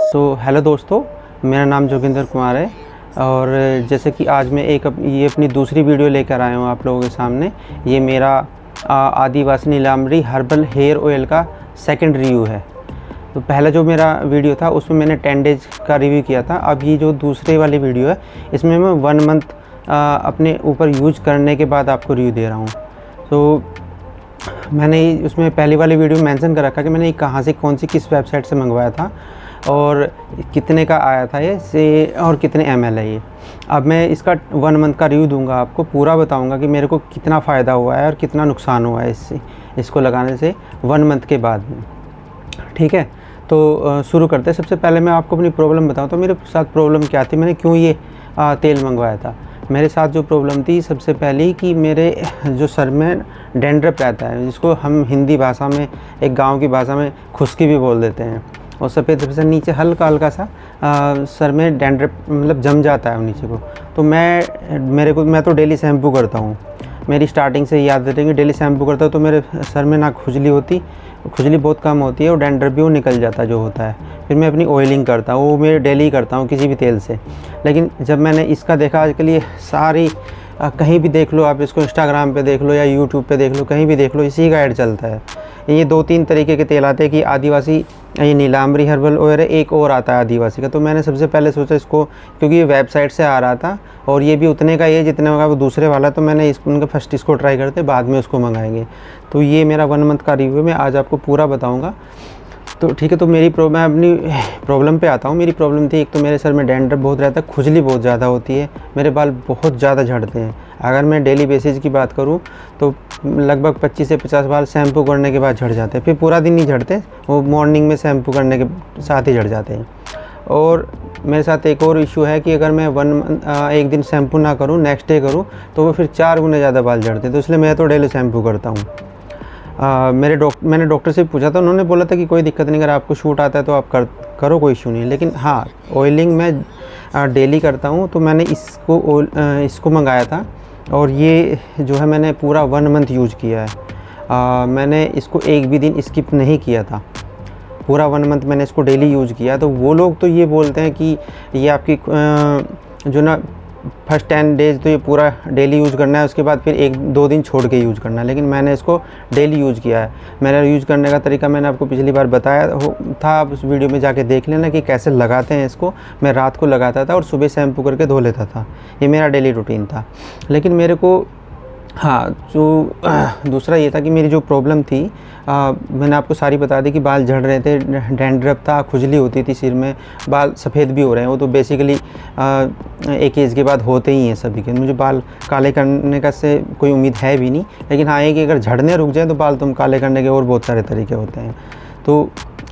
Hello दोस्तों, मेरा नाम जोगिंदर कुमार है और जैसे कि आज मैं ये अपनी दूसरी वीडियो लेकर आया हूँ आप लोगों के सामने। ये मेरा आदिवासी नीलांबरी हर्बल हेयर ऑयल का सेकंड रिव्यू है। तो पहला जो मेरा वीडियो था उसमें मैंने 10 डेज़ का रिव्यू किया था। अब ये जो दूसरे वाली वीडियो है इसमें मैं 1 मंथ अपने ऊपर यूज करने के बाद आपको रिव्यू दे रहा हूँ। तो मैंने उसमें पहली वाली वीडियो में मेंशन कर रखा कि मैंने कहाँ से कौन सी किस वेबसाइट से मंगवाया था और कितने का आया था ये से और कितने ml है ये। अब मैं इसका 1 मंथ का रिव्यू दूंगा, आपको पूरा बताऊंगा कि मेरे को कितना फ़ायदा हुआ है और कितना नुकसान हुआ है इसको लगाने से 1 मंथ के बाद में। ठीक है, तो शुरू करते हैं। सबसे पहले मैं आपको अपनी प्रॉब्लम बताऊँ तो मेरे साथ प्रॉब्लम क्या थी, मैंने क्यों ये तेल मंगवाया था। मेरे साथ जो प्रॉब्लम थी सबसे पहले कि मेरे जो सर में डैंड्रफ रहता है, जिसको हम हिंदी भाषा में, एक गांव की भाषा में खुश्की भी बोल देते हैं, और सफ़ेद से नीचे हल्का हल्का सा सर में डैंड्रफ मतलब जम जाता है नीचे को। तो मैं तो डेली शैम्पू करता हूँ। मेरी स्टार्टिंग से याद रहेंगे, डेली शैम्पू करता हूँ तो मेरे सर में ना खुजली होती, खुजली बहुत कम होती है और डैंड्रफ भी वो निकल जाता है जो होता है। फिर मैं अपनी ऑयलिंग करता हूँ, वो मैं डेली करता हूँ किसी भी तेल से। लेकिन जब मैंने इसका देखा, आजकल ये सारी कहीं भी देख लो आप इसको, इंस्टाग्राम पे देख लो या यूट्यूब पे देख लो, कहीं भी देख लो इसी का ऐड चलता है। ये 2-3 तरीके के तेल आते हैं कि आदिवासी, ये नीलांबरी हर्बल ऑयल है, एक और आता है आदिवासी का। तो मैंने सबसे पहले सोचा इसको, क्योंकि ये वेबसाइट से आ रहा था और ये भी उतने का ही है जितने का वो दूसरे वाला, तो मैंने उनका फर्स्ट इसको ट्राई करते, बाद में उसको मंगाएंगे। तो ये मेरा 1 मंथ का रिव्यू मैं आज आपको पूरा बताऊँगा। तो ठीक है, तो मैं अपनी प्रॉब्लम पे आता हूँ। मेरी प्रॉब्लम थी, एक तो मेरे सर में डैंड्रफ बहुत रहता है, खुजली बहुत ज़्यादा होती है, मेरे बाल बहुत ज़्यादा झड़ते हैं। अगर मैं डेली बेसिस की बात करूँ तो लगभग 25 से 50 बार शैम्पू करने के बाद झड़ जाते हैं। फिर पूरा दिन नहीं झड़ते, वो मॉर्निंग में शैम्पू करने के साथ ही झड़ जाते हैं। और मेरे साथ एक और इशू है कि अगर मैं एक दिन शैम्पू ना करूँ, नेक्स्ट डे करूँ, तो वो फिर 4 गुने ज़्यादा बाल झड़ते हैं। तो इसलिए मैं तो डेली शैम्पू करता हूँ। मैंने डॉक्टर से पूछा था, उन्होंने बोला था कि कोई दिक्कत नहीं, अगर आपको शूट आता है तो आप करो, कोई इशू नहीं है। लेकिन हाँ, ऑयलिंग मैं डेली करता हूँ, तो मैंने इसको मंगाया था और ये जो है मैंने पूरा 1 मंथ यूज किया है। मैंने इसको एक भी दिन स्किप नहीं किया था, पूरा 1 मंथ मैंने इसको डेली यूज किया। तो वो लोग तो ये बोलते हैं कि ये आपकी जो ना फर्स्ट 10 डेज़ तो ये पूरा डेली यूज़ करना है, उसके बाद फिर 1-2 दिन छोड़ के यूज़ करना है। लेकिन मैंने इसको डेली यूज़ किया है। मेरा यूज़ करने का तरीका मैंने आपको पिछली बार बताया था, आप उस वीडियो में जाके देख लेना कि कैसे लगाते हैं इसको। मैं रात को लगाता था और सुबह शैम्पू करके धो लेता था, ये मेरा डेली रूटीन था। लेकिन मेरे को जो दूसरा ये था कि मेरी जो प्रॉब्लम थी, मैंने आपको सारी बता दी कि बाल झड़ रहे थे, डैंड्रफ था, खुजली होती थी सिर में, बाल सफ़ेद भी हो रहे हैं। वो तो बेसिकली एक एज के बाद होते ही हैं सभी के। मुझे बाल काले करने का से कोई उम्मीद है भी नहीं, लेकिन हाँ, ये कि अगर झड़ने रुक जाए तो बाल तुम काले करने के और बहुत सारे तरीके होते हैं। तो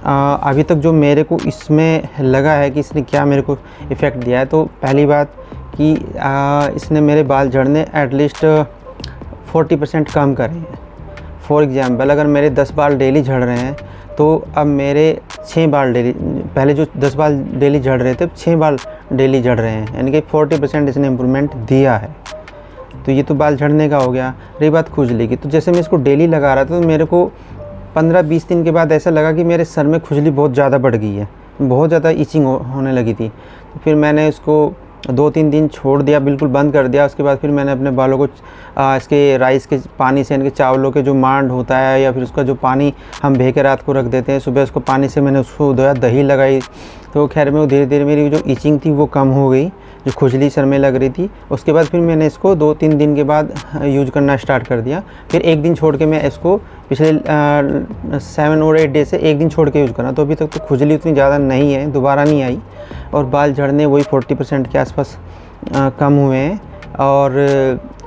अभी तक जो मेरे को इसमें लगा है कि इसने क्या मेरे को इफ़ेक्ट दिया है, तो पहली बात कि इसने मेरे बाल झड़ने एटलीस्ट 40% कम करे हैं। फॉर एग्ज़ाम्पल, अगर मेरे 10 बाल डेली झड़ रहे हैं तो अब मेरे 6 बाल डेली, पहले जो 10 बाल डेली झड़ रहे थे 6 बाल डेली झड़ रहे हैं, यानी कि 40% इसने इम्प्रूवमेंट दिया है। तो ये तो बाल झड़ने का हो गया। रही बात खुजली की, तो जैसे मैं इसको डेली लगा रहा था तो मेरे को 15-20 दिन के बाद ऐसा लगा कि मेरे सर में खुजली बहुत ज़्यादा बढ़ गई है, बहुत ज़्यादा इचिंग होने लगी थी। तो फिर मैंने इसको 2-3 दिन छोड़ दिया, बिल्कुल बंद कर दिया। उसके बाद फिर मैंने अपने बालों को इसके राइस के पानी से, इनके चावलों के जो मांड होता है या फिर उसका जो पानी हम भे के रात को रख देते हैं, सुबह उसको पानी से मैंने उसको धोया, दही लगाई। तो खैर में वो धीरे धीरे मेरी जो इचिंग थी वो कम हो गई, जो खुजली सर में लग रही थी। उसके बाद फिर मैंने इसको 2-3 दिन के बाद यूज करना स्टार्ट कर दिया। फिर एक दिन छोड़ के मैं इसको पिछले 7 और 8 डेज से एक दिन छोड़ के यूज़ करना। तो अभी तक तो खुजली उतनी ज़्यादा नहीं है, दोबारा नहीं आई, और बाल झड़ने वही 40% के आसपास कम हुए हैं। और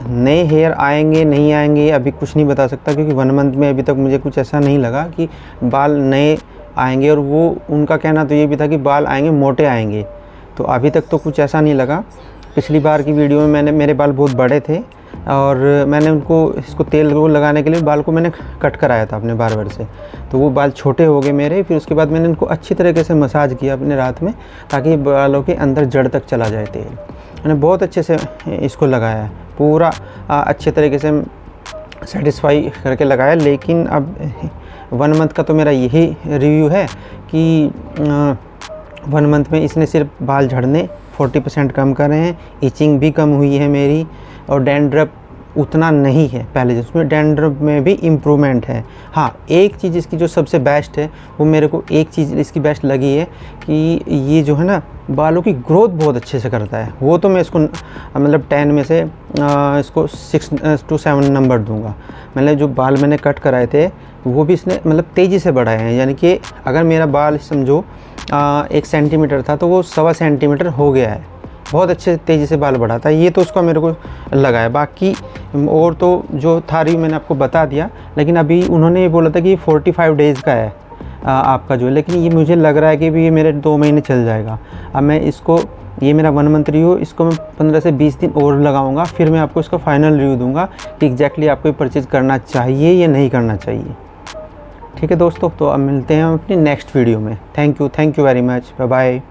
नए हेयर आएंगे नहीं आएंगे अभी कुछ नहीं बता सकता, क्योंकि 1 मंथ में अभी तक मुझे कुछ ऐसा नहीं लगा कि बाल नए आएंगे। और वो उनका कहना तो ये भी था कि बाल आएंगे, मोटे आएंगे, तो अभी तक तो कुछ ऐसा नहीं लगा। पिछली बार की वीडियो में मेरे बाल बहुत बड़े थे और मैंने इसको तेल को लगाने के लिए बाल को मैंने कट कराया था अपने बार्बर से, तो वो बाल छोटे हो गए मेरे। फिर उसके बाद मैंने इनको अच्छी तरीके से मसाज किया अपने रात में, ताकि बालों के अंदर जड़ तक चला जाए तेल। मैंने बहुत अच्छे से इसको लगाया है, पूरा अच्छे तरीके से सेटिस्फाई करके लगाया। लेकिन अब 1 मंथ का तो मेरा यही रिव्यू है कि 1 मंथ में इसने सिर्फ बाल झड़ने 40% कम करे हैं, इचिंग भी कम हुई है मेरी, और डैंड्रफ उतना नहीं है पहले जिसमें, डैंड्रफ में भी इम्प्रूवमेंट है। हाँ, एक चीज़ इसकी जो सबसे बेस्ट है, वो मेरे को एक चीज़ इसकी बेस्ट लगी है कि ये जो है ना बालों की ग्रोथ बहुत अच्छे से करता है। वो तो मैं इसको मतलब 10 में से इसको 6 to 7 नंबर दूंगा। मतलब जो बाल मैंने कट कराए थे वो भी इसने मतलब तेज़ी से बढ़ाए हैं, यानी कि अगर मेरा बाल समझो 1 सेंटीमीटर था तो वो 1.25 सेंटीमीटर हो गया है। बहुत अच्छे तेज़ी से बाल बढ़ाता है, ये तो उसका मेरे को लगा है। बाकी और तो जो था रिव्यू मैंने आपको बता दिया, लेकिन अभी उन्होंने ये बोला था कि 45 डेज़ का है आपका जो है, लेकिन ये मुझे लग रहा है कि भी ये मेरे 2 महीने चल जाएगा। अब मैं इसको, ये मेरा 1 मंथ रिव्यू, इसको मैं 15 से 20 दिन और लगाऊंगा, फिर मैं आपको इसका फाइनल रिव्यू दूंगा कि एग्जैक्टली आपको ये परचेज़ करना चाहिए या नहीं करना चाहिए। ठीक है दोस्तों, तो अब मिलते हैं अपनी नेक्स्ट वीडियो में। Thank you very much, bye bye.